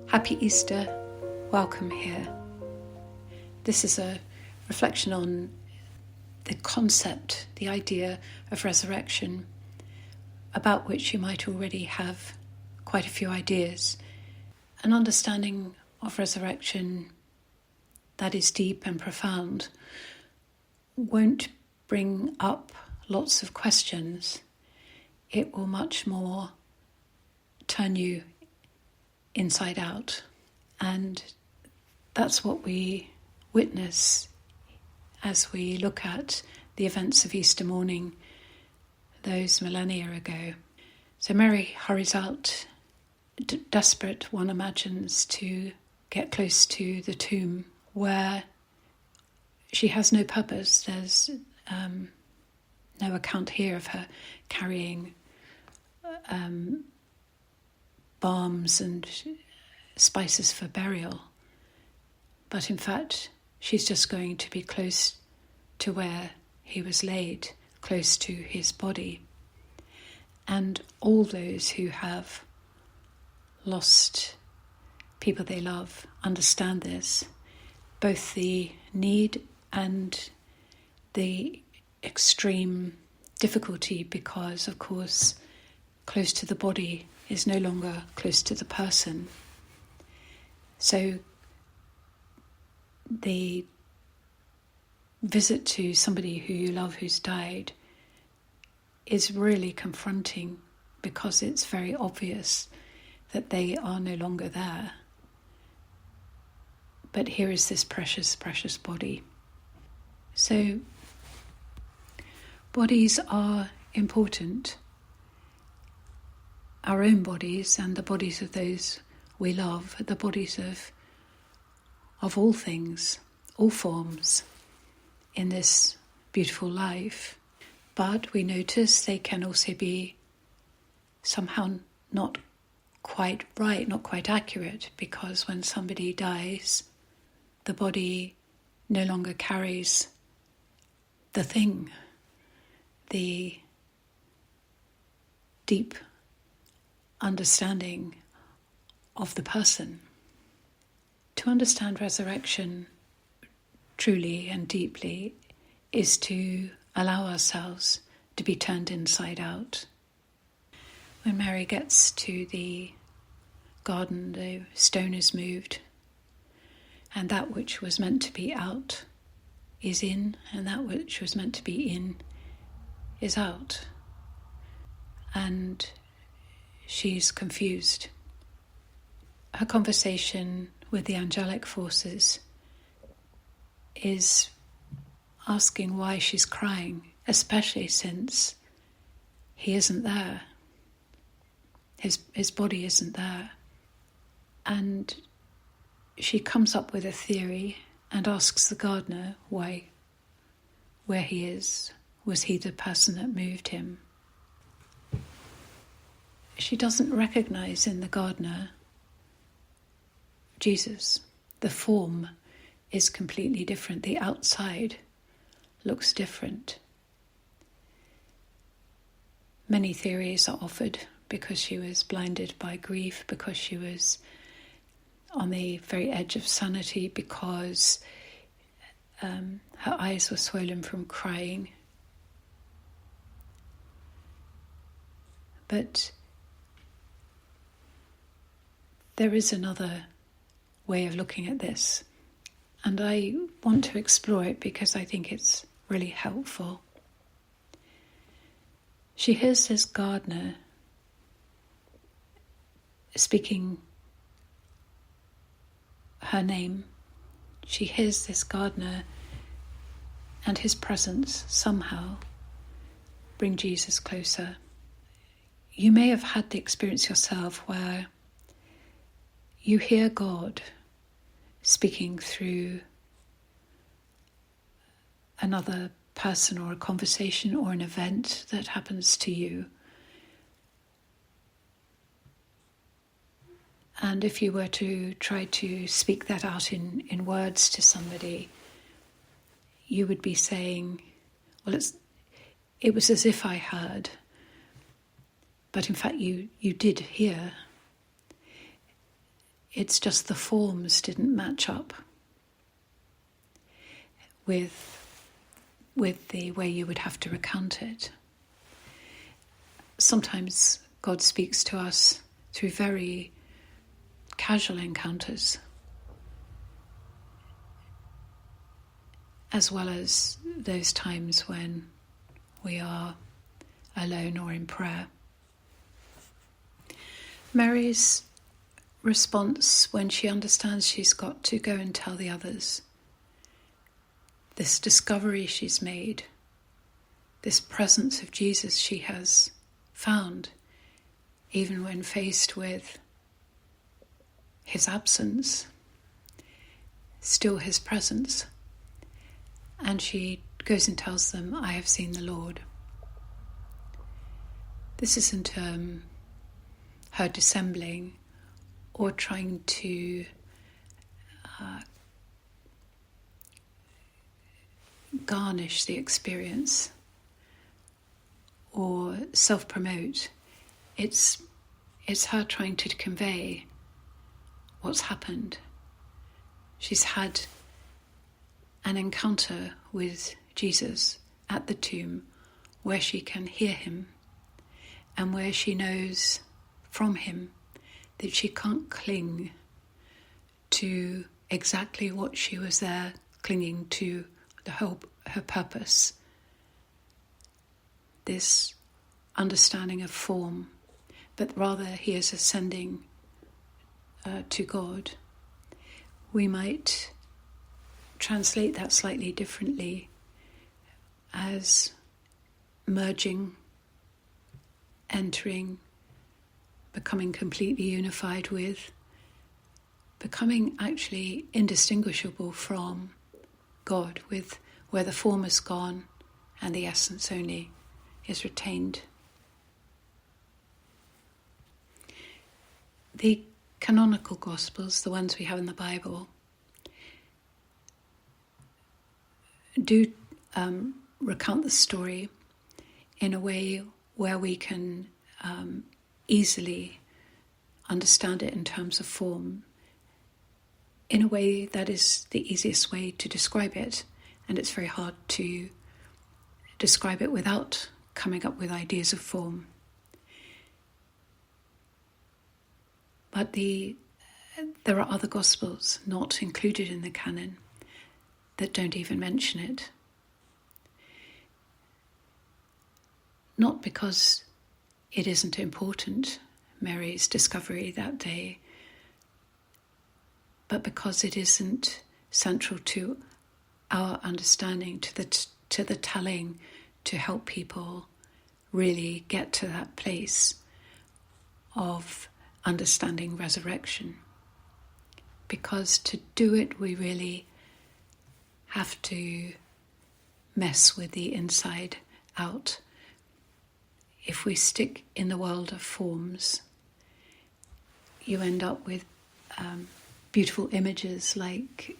Happy Easter, welcome here. This is a reflection on the concept, the idea of resurrection, about which you might already have quite a few ideas. An understanding of resurrection that is deep and profound won't bring up lots of questions. It will much more turn you inside out. And that's what we witness as we look at the events of Easter morning those millennia ago. So Mary hurries out, desperate, one imagines, to get close to the tomb where she has no purpose. There's no account here of her carrying balms and spices for burial. But in fact, she's just going to be close to where he was laid, close to his body. And all those who have lost people they love understand this, both the need and the extreme difficulty, because, of course, close to the body is no longer close to the person. So the visit to somebody who you love who's died is really confronting, because it's very obvious that they are no longer there. But here is this precious, precious body. So bodies are important. Our own bodies and the bodies of those we love, the bodies of all things, all forms in this beautiful life. But we notice they can also be somehow not quite right, not quite accurate, because when somebody dies, the body no longer carries the thing, the deep understanding of the person. To understand resurrection truly and deeply is to allow ourselves to be turned inside out. When Mary gets to the garden, the stone is moved, and that which was meant to be out is in, and that which was meant to be in is out. And she's confused. Her conversation with the angelic forces is asking why she's crying, especially since he isn't there. His body isn't there. And she comes up with a theory and asks the gardener where he is. Was he the person that moved him? She doesn't recognize in the gardener Jesus. The form is completely different. The outside looks different. Many theories are offered, because she was blinded by grief, because she was on the very edge of sanity, because her eyes were swollen from crying. But there is another way of looking at this, and I want to explore it because I think it's really helpful. She hears this gardener speaking her name. She hears this gardener and his presence somehow bring Jesus closer. You may have had the experience yourself where you hear God speaking through another person or a conversation or an event that happens to you. And if you were to try to speak that out in words to somebody, you would be saying, well, it was as if I heard, but in fact you did hear. It's just the forms didn't match up with the way you would have to recount it. Sometimes God speaks to us through very casual encounters, as well as those times when we are alone or in prayer. Mary's response when she understands she's got to go and tell the others, this discovery she's made, this presence of Jesus she has found, even when faced with his absence, still his presence. And she goes and tells them, I have seen the Lord. This isn't her dissembling or trying to garnish the experience or self-promote. It's her trying to convey what's happened. She's had an encounter with Jesus at the tomb where she can hear him and where she knows from him that she can't cling to exactly what she was there clinging to, her purpose, this understanding of form, but rather he is ascending to God. We might translate that slightly differently as merging, entering, becoming completely unified with, becoming actually indistinguishable from God, with where the form is gone and the essence only is retained. The canonical Gospels, the ones we have in the Bible, do recount the story in a way where we can easily understand it in terms of form, in a way that is the easiest way to describe it, and it's very hard to describe it without coming up with ideas of form. But there are other Gospels not included in the canon that don't even mention it. Not because it isn't important, Mary's discovery that day, but because it isn't central to our understanding, to the telling, to help people really get to that place of understanding resurrection. Because to do it, we really have to mess with the inside out. If we stick in the world of forms, you end up with beautiful images like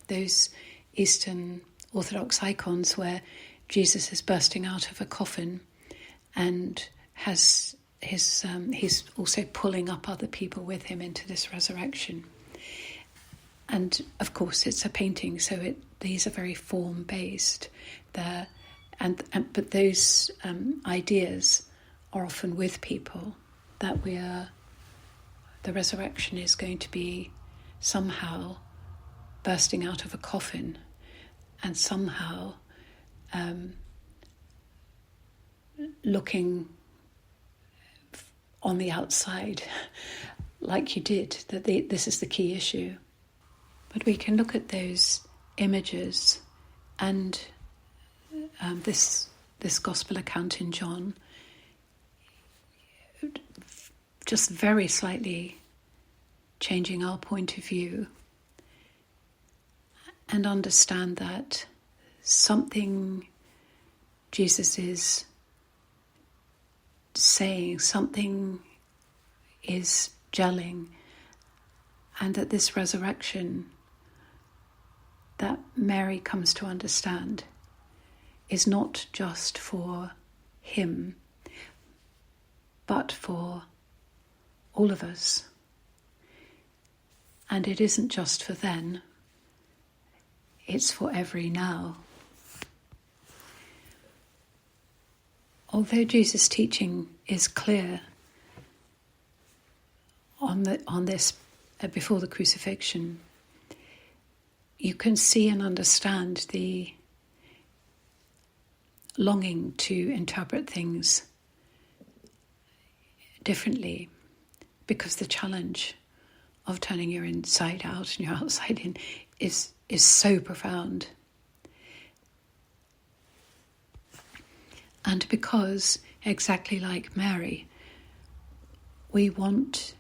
those Eastern Orthodox icons where Jesus is bursting out of a coffin and has he's also pulling up other people with him into this resurrection. And of course, it's a painting, so these are very form-based. But those ideas are often with people that the resurrection is going to be somehow bursting out of a coffin and somehow looking on the outside like you did, that this is the key issue. But we can look at those images and this gospel account in John just very slightly changing our point of view and understand that something Jesus is saying, something is gelling, and that this resurrection that Mary comes to understand is not just for him, but for all of us. And it isn't just for then, it's for every now. Although Jesus' teaching is clear on this before the crucifixion, you can see and understand the longing to interpret things differently, because the challenge of turning your inside out and your outside in is so profound. And because, exactly like Mary, we want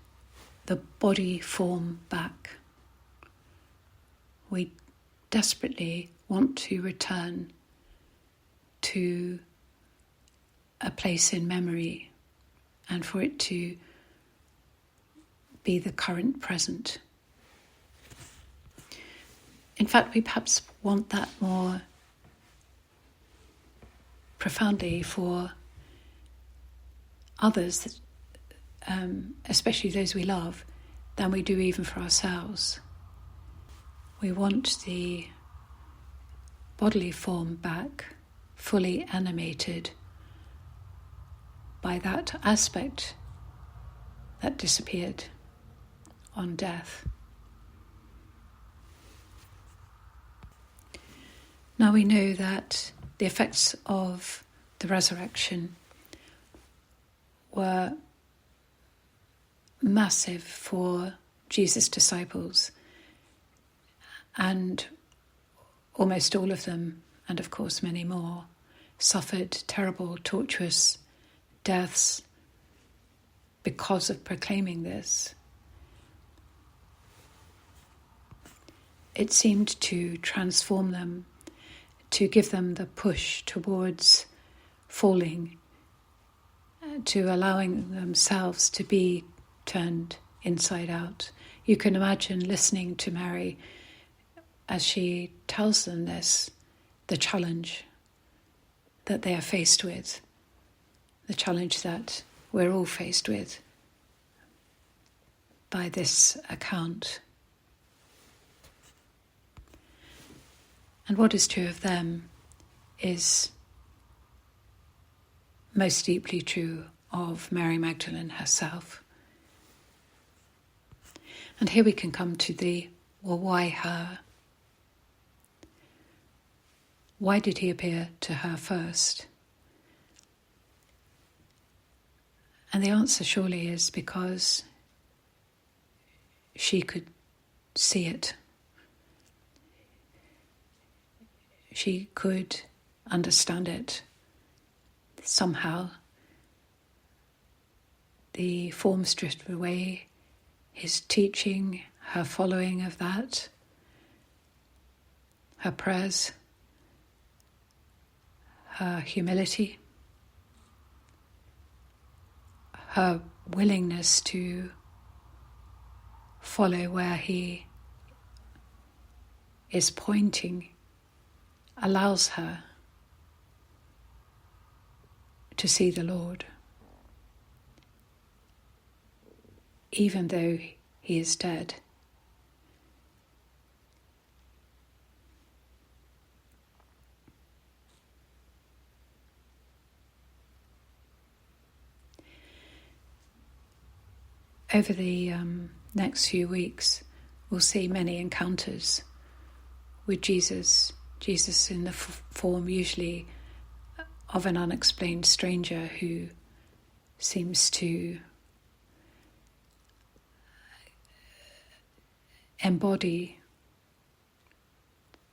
the body form back. We desperately want to return to a place in memory and for it to be the current present. In fact, we perhaps want that more profoundly for others, especially those we love, than we do even for ourselves. We want the bodily form back, fully animated by that aspect that disappeared on death. Now we know that the effects of the resurrection were massive for Jesus' disciples, and almost all of them, and of course many more, suffered terrible, torturous deaths because of proclaiming this. It seemed to transform them, to give them the push towards falling, to allowing themselves to be turned inside out. You can imagine listening to Mary as she tells them this, the challenge that they are faced with, the challenge that we're all faced with by this account. And what is true of them is most deeply true of Mary Magdalene herself. And here we can come to why her? Why did he appear to her first? And the answer surely is because she could see it. She could understand it. Somehow, the forms drifted away, his teaching, her following of that, her prayers, her humility, her willingness to follow where he is pointing allows her to see the Lord, even though he is dead. Over the next few weeks, we'll see many encounters with Jesus. Jesus in the form usually of an unexplained stranger who seems to embody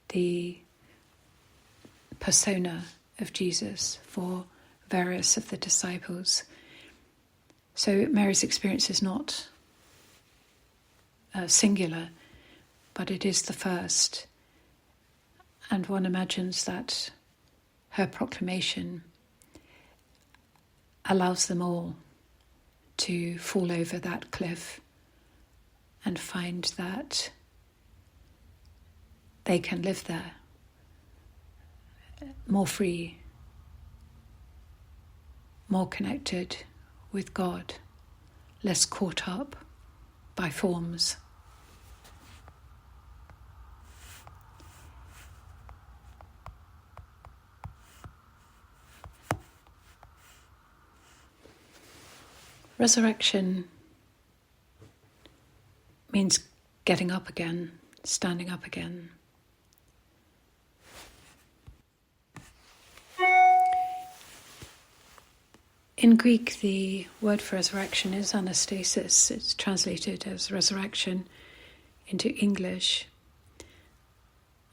the persona of Jesus for various of the disciples. So Mary's experience is not singular, but it is the first. And one imagines that her proclamation allows them all to fall over that cliff and find that they can live there more free, more connected with God, less caught up by forms. Resurrection means getting up again, standing up again. In Greek, the word for resurrection is anastasis. It's translated as resurrection into English.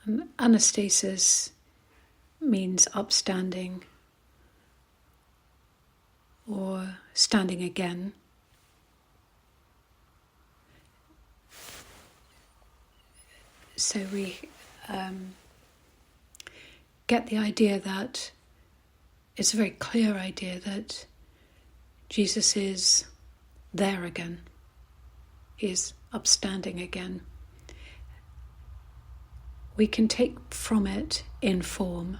And anastasis means upstanding or standing again. So we get the idea that it's a very clear idea that Jesus is there again. He is upstanding again. We can take from it in form,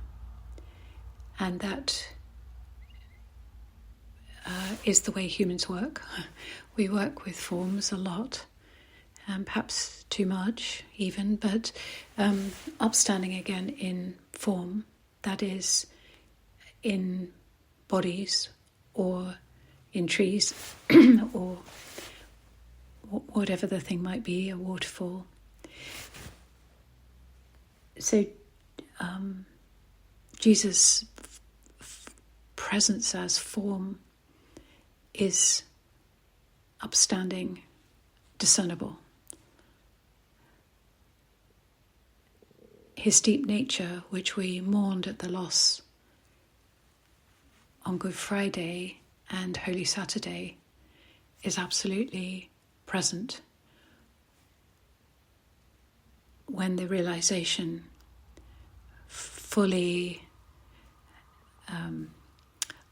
and that is the way humans work. We work with forms a lot, and perhaps too much even, but upstanding again in form, that is in bodies or in trees or whatever the thing might be, a waterfall. So Jesus' presence as form is upstanding, discernible. His deep nature, which we mourned at the loss on Good Friday and Holy Saturday, is absolutely present when the realization fully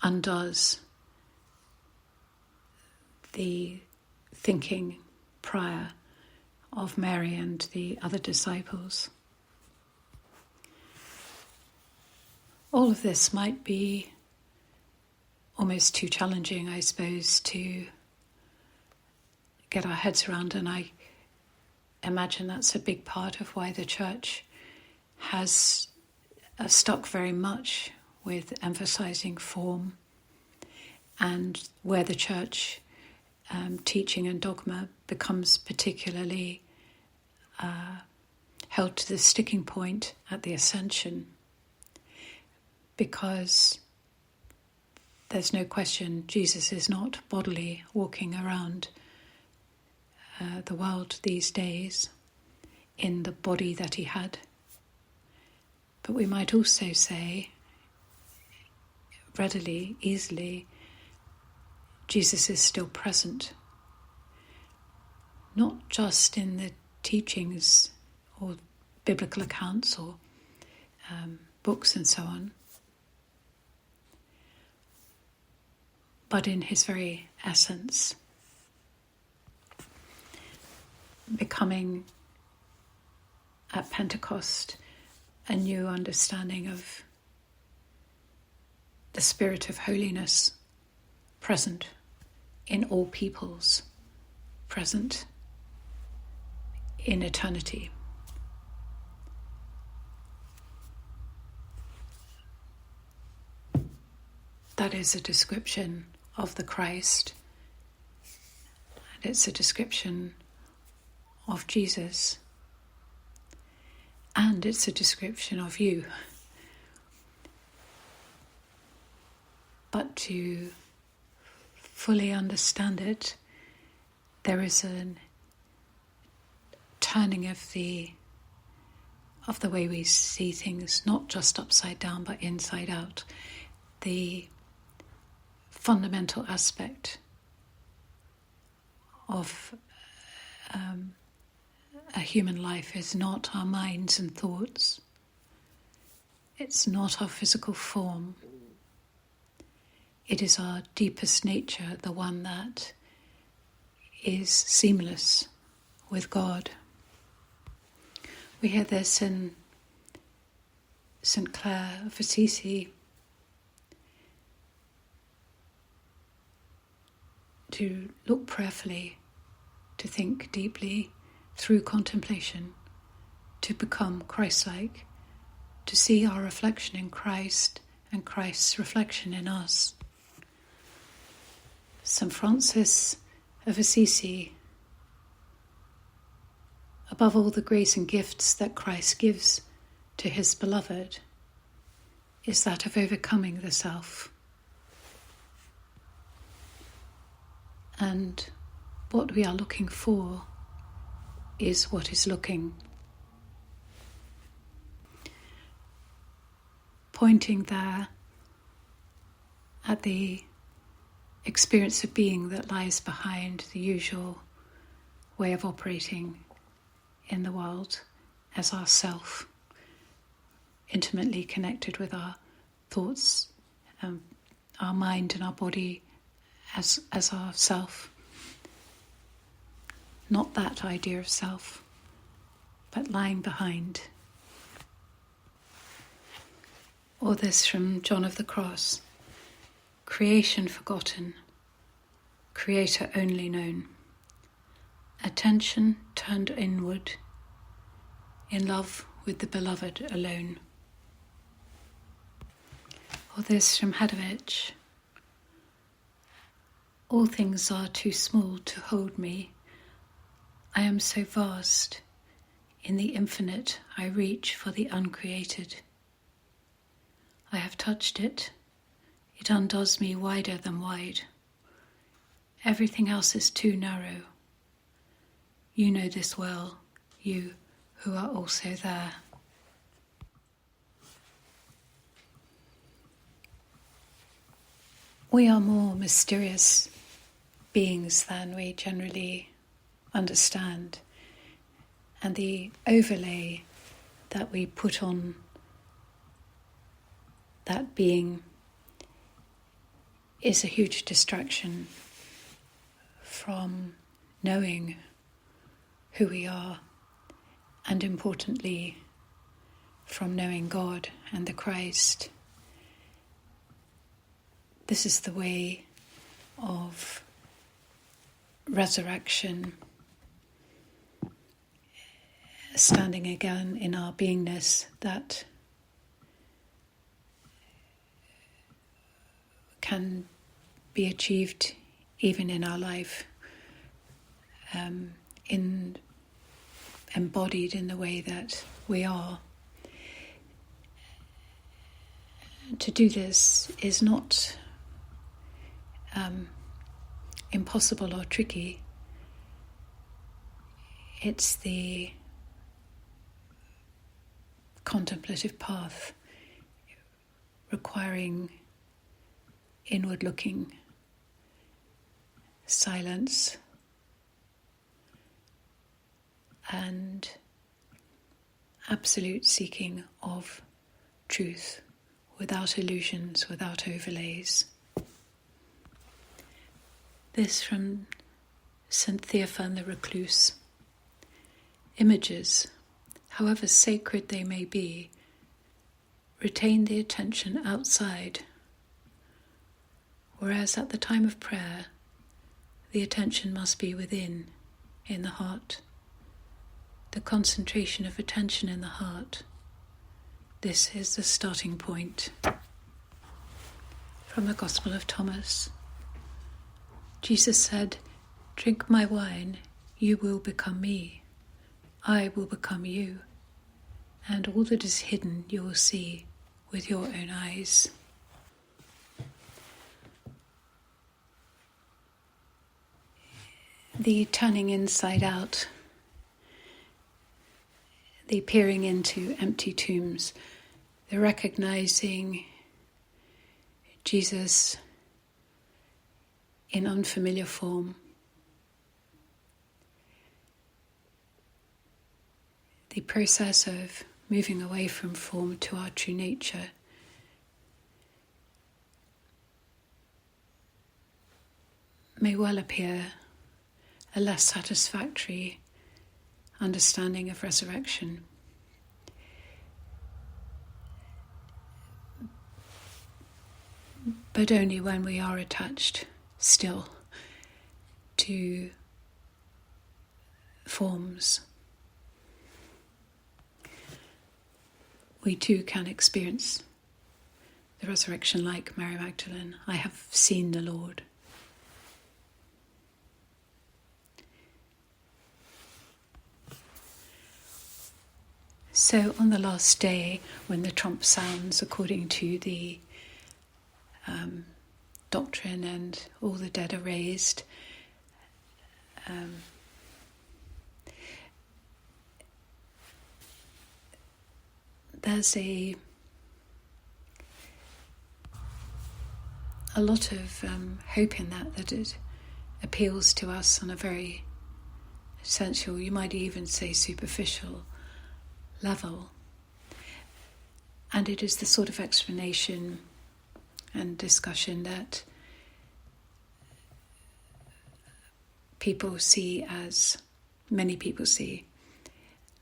undoes the thinking prior of Mary and the other disciples. All of this might be almost too challenging, I suppose, to get our heads around, and I imagine that's a big part of why the Church has stuck very much with emphasising form, and where the Church teaching and dogma becomes particularly held to the sticking point at the Ascension, because there's no question Jesus is not bodily walking around the world these days in the body that he had. But we might also say, readily, easily, Jesus is still present, not just in the teachings or biblical accounts or books and so on, but in his very essence, becoming at Pentecost a new understanding of the spirit of holiness present in all peoples, present in eternity. That is a description of the Christ, and it's a description of Jesus, and it's a description of you. But to fully understand it, there is a turning of the way we see things, not just upside down but inside out. The fundamental aspect of a human life is not our minds and thoughts. It's not our physical form. It is our deepest nature, the one that is seamless with God. We hear this in St. Clare of Assisi. To look prayerfully, to think deeply through contemplation, to become Christ-like, to see our reflection in Christ and Christ's reflection in us. St. Francis of Assisi, above all the grace and gifts that Christ gives to his beloved, is that of overcoming the self. And what we are looking for is what is looking. Pointing there at the experience of being that lies behind the usual way of operating in the world as our self, intimately connected with our thoughts, our mind and our body as our self. Not that idea of self, but lying behind. Or this from John of the Cross: creation forgotten, creator only known, attention turned inward, in love with the beloved alone. Or this from Hadovich: all things are too small to hold me, I am so vast, in the infinite I reach for the uncreated. I have touched it, it undoes me wider than wide. Everything else is too narrow. You know this well, you who are also there. We are more mysterious beings than we generally understand, and the overlay that we put on that being is a huge distraction from knowing who we are, and importantly from knowing God and the Christ. This is the way of resurrection, standing again in our beingness that can be achieved even in our life, embodied in the way that we are. To do this is not impossible or tricky. It's the contemplative path, requiring inward looking, silence, and absolute seeking of truth, without illusions, without overlays. This from St. Theophan the Recluse: images, however sacred they may be, retain the attention outside, whereas at the time of prayer, the attention must be within, in the heart. The concentration of attention in the heart, this is the starting point. From the Gospel of Thomas: Jesus said, "Drink my wine, you will become me, I will become you, and all that is hidden you will see with your own eyes." The turning inside out, the peering into empty tombs, the recognizing Jesus in unfamiliar form, the process of moving away from form to our true nature, may well appear a less satisfactory understanding of resurrection. But only when we are attached still to forms. We too can experience the resurrection like Mary Magdalene. I have seen the Lord. So on the last day, when the trump sounds according to the doctrine and all the dead are raised, there's a lot of hope in that it appeals to us on a very sensual, you might even say superficial level. And it is the sort of explanation and discussion that many people see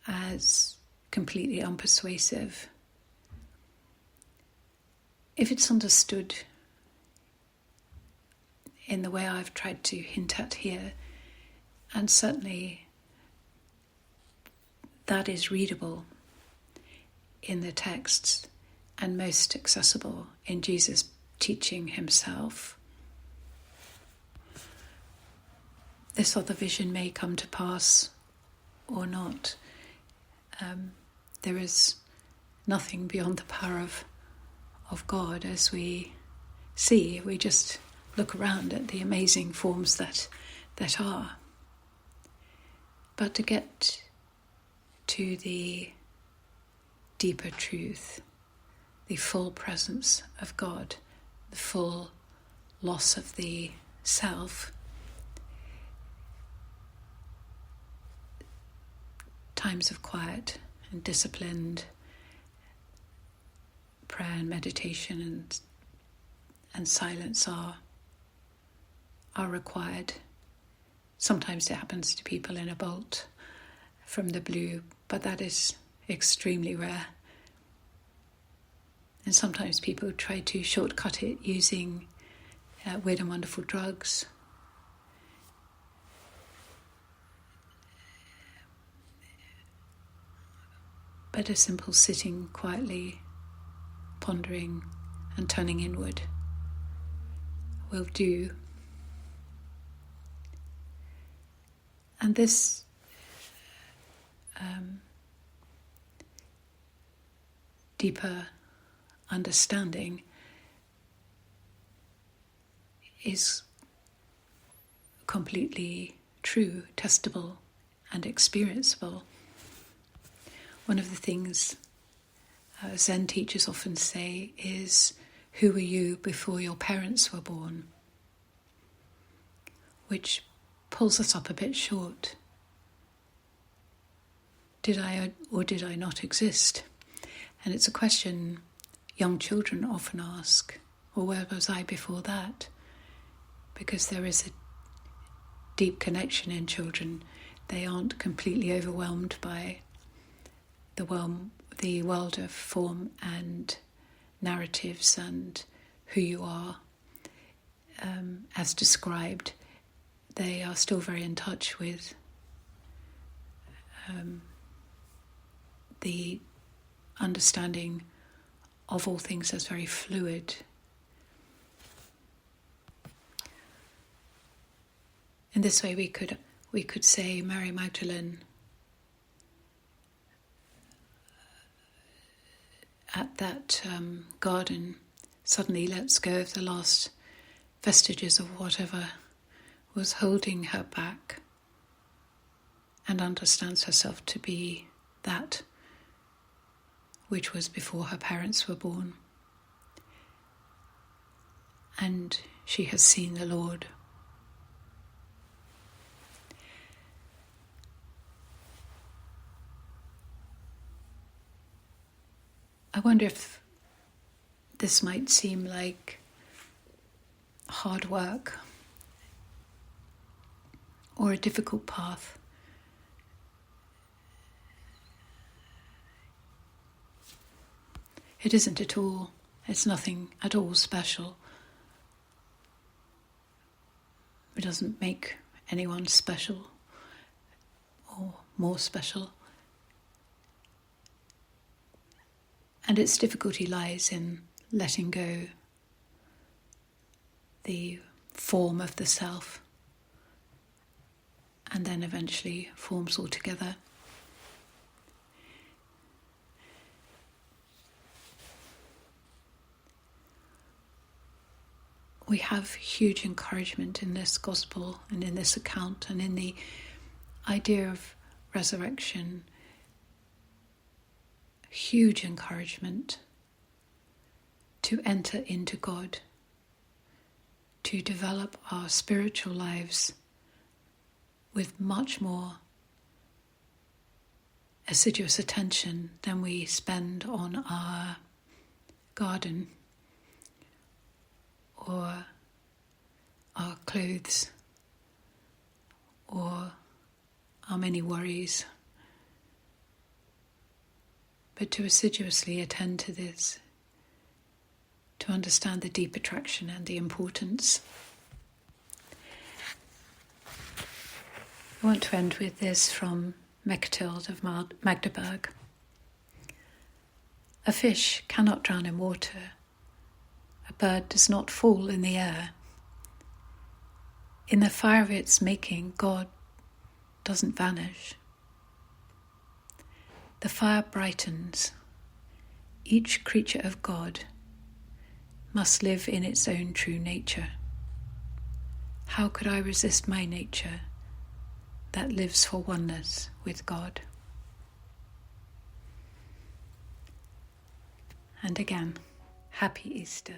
as completely unpersuasive. If it's understood in the way I've tried to hint at here, and certainly that is readable in the texts and most accessible in Jesus' teaching himself, this other vision may come to pass or not. There is nothing beyond the power of God, as we see. We just look around at the amazing forms that are. But to get to the deeper truth, the full presence of God, the full loss of the self, times of quiet and disciplined prayer and meditation and silence are required. Sometimes it happens to people in a bolt from the blue, but that is extremely rare. And sometimes people try to shortcut it using weird and wonderful drugs. But a simple sitting quietly, pondering and turning inward will do. And this deeper understanding is completely true, testable, and experienceable. One of the things Zen teachers often say is, "Who were you before your parents were born?" Which pulls us up a bit short. Did I or did I not exist? And it's a question young children often ask, or where was I before that? Because there is a deep connection in children. They aren't completely overwhelmed by the world of form and narratives and who you are as described. They are still very in touch with the understanding of all things as very fluid. In this way, we could say Mary Magdalene at that garden suddenly lets go of the last vestiges of whatever was holding her back and understands herself to be that which was before her parents were born. And she has seen the Lord. I wonder if this might seem like hard work or a difficult path. It isn't at all. It's nothing at all special. It doesn't make anyone special or more special. And its difficulty lies in letting go the form of the self, and then eventually forms altogether. We have huge encouragement in this gospel and in this account and in the idea of resurrection. Huge encouragement to enter into God, to develop our spiritual lives with much more assiduous attention than we spend on our garden or our clothes or our many worries, but to assiduously attend to this, to understand the deep attraction and the importance. I want to end with this from Mechtild of Magdeburg. A fish cannot drown in water. A bird does not fall in the air. In the fire of its making, God doesn't vanish. The fire brightens. Each creature of God must live in its own true nature. How could I resist my nature that lives for oneness with God? And again, Happy Easter.